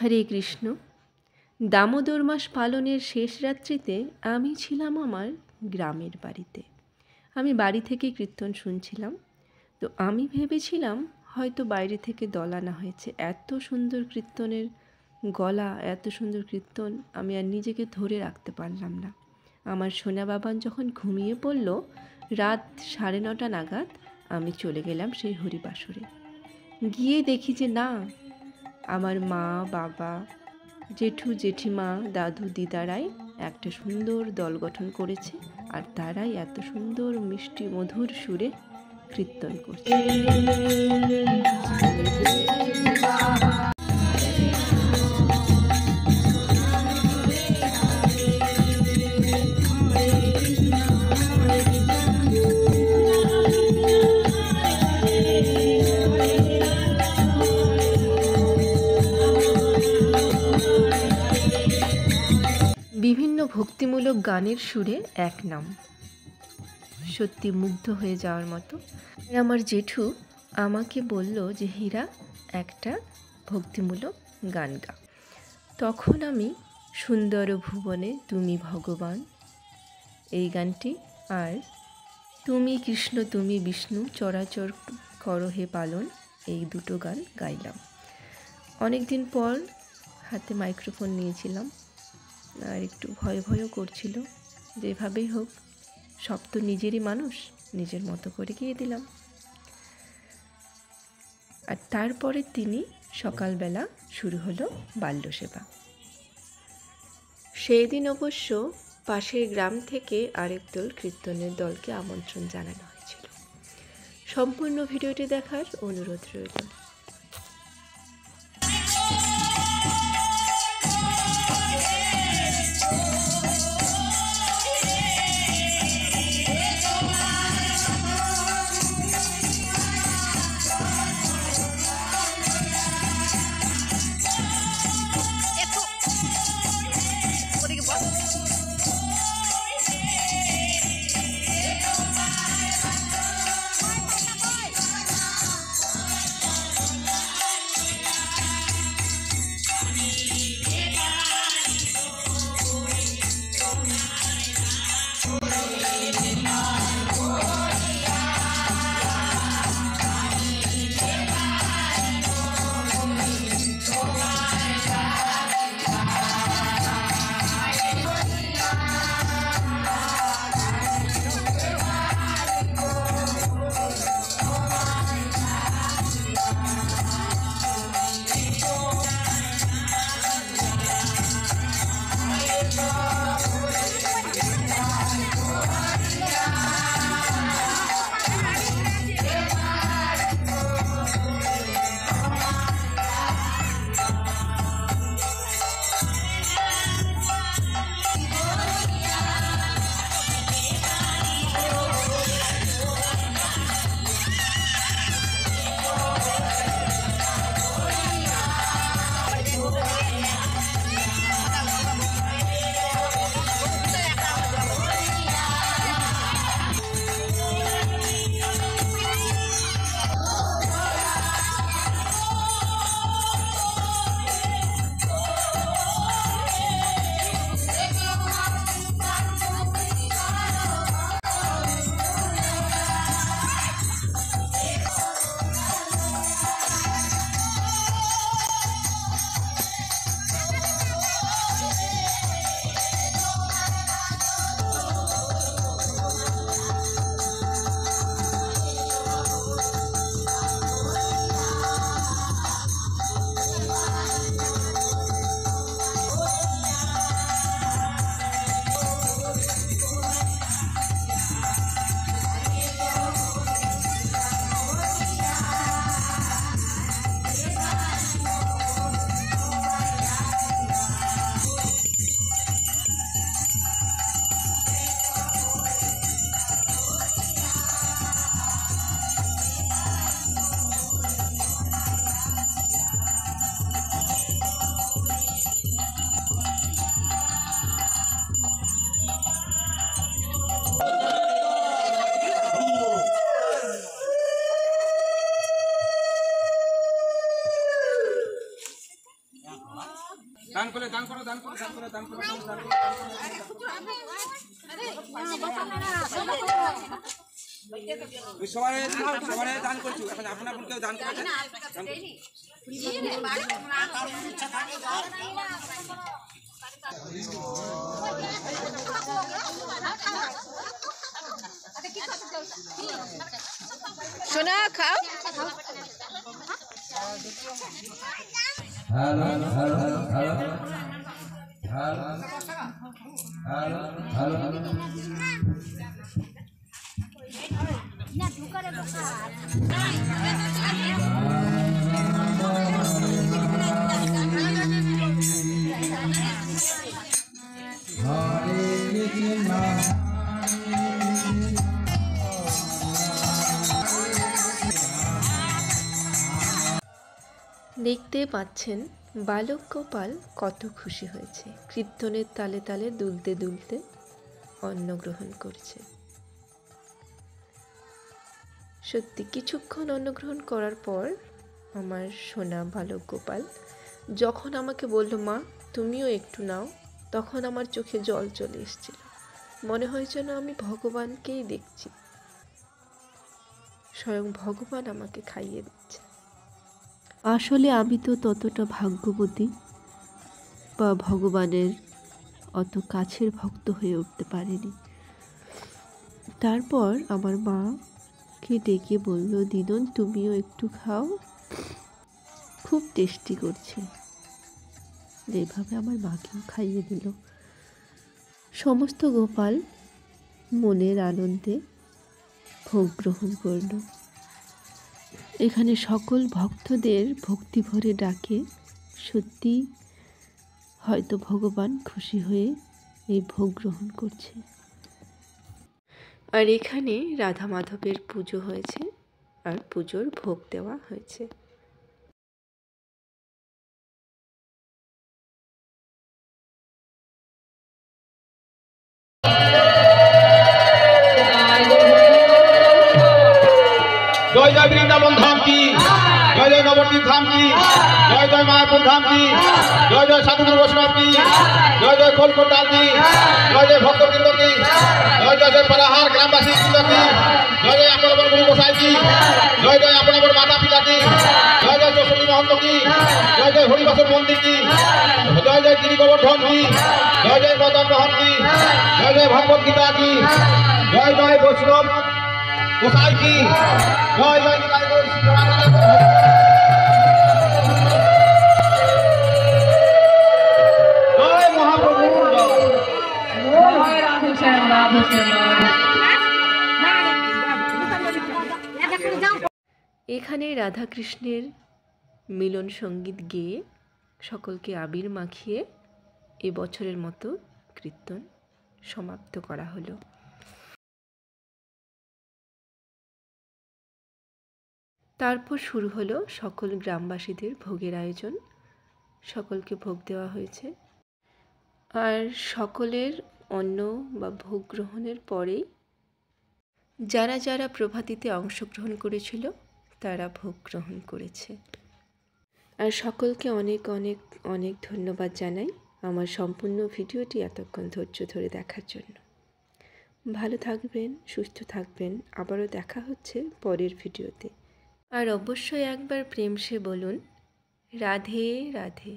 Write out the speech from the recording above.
হরে কৃষ্ণ। দামোদর মাস পালনের শেষ রাত্রিতে আমি ছিলাম আমার গ্রামের বাড়িতে। আমি বাড়ি থেকে কীর্তন শুনছিলাম। তো আমি ভেবেছিলাম হয়তো বাইরে থেকে দল আনা হয়েছে। এত সুন্দর কীর্তনের গলা, এত সুন্দর কীর্তন, আমি আর নিজেকে ধরে রাখতে পারলাম না। আমার সোনা বাবান যখন ঘুমিয়ে পড়ল রাত 9:30 নাগাদ, আমি চলে গেলাম সেই হরিবাসরে। গিয়ে দেখি যে না, আমার মা, বাবা, জেঠু, জেঠিমা, দাদু, দিদারাই একটা সুন্দর দল গঠন করেছে, আর তারাই এত সুন্দর মিষ্টি মধুর সুরে কীর্তন করছে। বিভিন্ন ভক্তিমূলক গানের সুরে এক নাম, সত্যি মুগ্ধ হয়ে যাওয়ার মতো। আমার জেঠু আমাকে বলল যে হীরা, একটা ভক্তিমূলক গান গা। তখন আমি সুন্দর ভুবনে তুমি ভগবান, এই গানটি, আর তুমি কৃষ্ণ তুমি বিষ্ণু চরাচর করো হে পালন, এই দুটো গান গাইলাম। অনেক দিন পর হাতে মাইক্রোফোন নিয়েছিলাম, আর একটু ভয় ভয়ও করছিল, যেভাবেই হোক সব তো নিজেরই মানুষ, নিজের মতো করে গিয়ে দিলাম। আর তারপরের দিনই সকালবেলা শুরু হলো বাল্যসেবা। সেই দিন অবশ্য পাশের গ্রাম থেকে আরেক দল কীর্তনের দলকে আমন্ত্রণ জানানো হয়েছিল। সম্পূর্ণ ভিডিওটি দেখার অনুরোধ রইল। দান করে দান করো দান করো দান করো দান করো দান করো সবাই দান করছো এখন আপন আপন কেউ দান করেছেন সোনা খাও hello hello hello hello hello hello না ঢুকারে বসা হরে কৃষ্ণ দেখতে পাচ্ছেন বালক গোপাল কত খুশি হয়েছে, কীর্তনের তালে তালে দুলতে দুলতে অন্ন গ্রহণ করছে। সত্যি কিছুক্ষণ অন্ন গ্রহণ করার পর আমার সোনা বালক গোপাল যখন আমাকে বলল, মা তুমিও একটু নাও, তখন আমার চোখে জল চলে এসেছিল। মনে হয় যেন আমি ভগবানকেই দেখছি, স্বয়ং ভগবান আমাকে খাইয়ে দিচ্ছে। আসলে আমি তো ততটা ভাগ্যবতী বা ভগবানের অত কাছের ভক্ত হয়ে উঠতে পারিনি। তারপর আমার মাকে ডেকে বলল, দিদন তুমিও একটু খাও, খুব টেস্টি করছে। এইভাবে আমার মাকেও খাইয়ে দিল। সমস্ত গোপাল মনের আনন্দে ভোগ গ্রহণ করল। এখানে সকল ভক্তদের ভক্তি ভরে ডাকে, সত্যি হয়তো ভগবান খুশি হয়ে এই ভোগ গ্রহণ করছে। আর এখানে রাধা মাধবের পুজো হয়েছে আর পুজোর ভোগ দেওয়া হয়েছে। জয় জয় বৃন্দাবন ধাম কি, জয় জয় নবদ্বীপ ধাম কি, জয় জয় মায়াপুর ধাম কি, জয় জয় সাধুগুরু বৈষ্ণব কি, জয় জয় খোলকোটাল কি, জয় জয় ভক্তবৃন্দ কি, জয় জয় জয় পালাহার গ্রামবাসী বৃন্দ কি, জয় জয় আপনার গুরু গোসাই কি, জয় জয় আপনার মাতা পিতা কি, জয় জয় চৌষট্টি মহন্ত কি, জয় জয় হরিবাসর মন্দির কি, জয় জয় গিরি গোবর্ধন কি, জয় জয় মদন মোহন কি, জয় জয় ভগবত গীতা কি, জয় জয় বৈষ্ণব গোসাই কি, জয় জয় নিতাই গৌর শ্রীরাম। জয় মহাপ্রভু জয় রাধে শ্যাম রাধে শ্যাম। এখানে রাধাকৃষ্ণের মিলন সঙ্গীত গেয়ে সকলকে আবির মাখিয়ে এবছরের মতো কীর্তন সমাপ্ত করা হলো। তারপর শুরু হলো সকল গ্রামবাসীদের ভোগের আয়োজন। সকলকে ভোগ দেওয়া হয়েছে। আর সকলের অন্ন বা ভোগ গ্রহণের পরেই যারা যারা প্রভাতিতে অংশগ্রহণ করেছিল তারা ভোগ গ্রহণ করেছে। আর সকলকে অনেক অনেক অনেক ধন্যবাদ জানাই আমার সম্পূর্ণ ভিডিওটি এতক্ষণ ধৈর্য ধরে দেখার জন্য। ভালো থাকবেন, সুস্থ থাকবেন। আবারও দেখা হচ্ছে পরের ভিডিওতে। আর অবশ্যই একবার প্রেম সে বলুন, রাধে রাধে।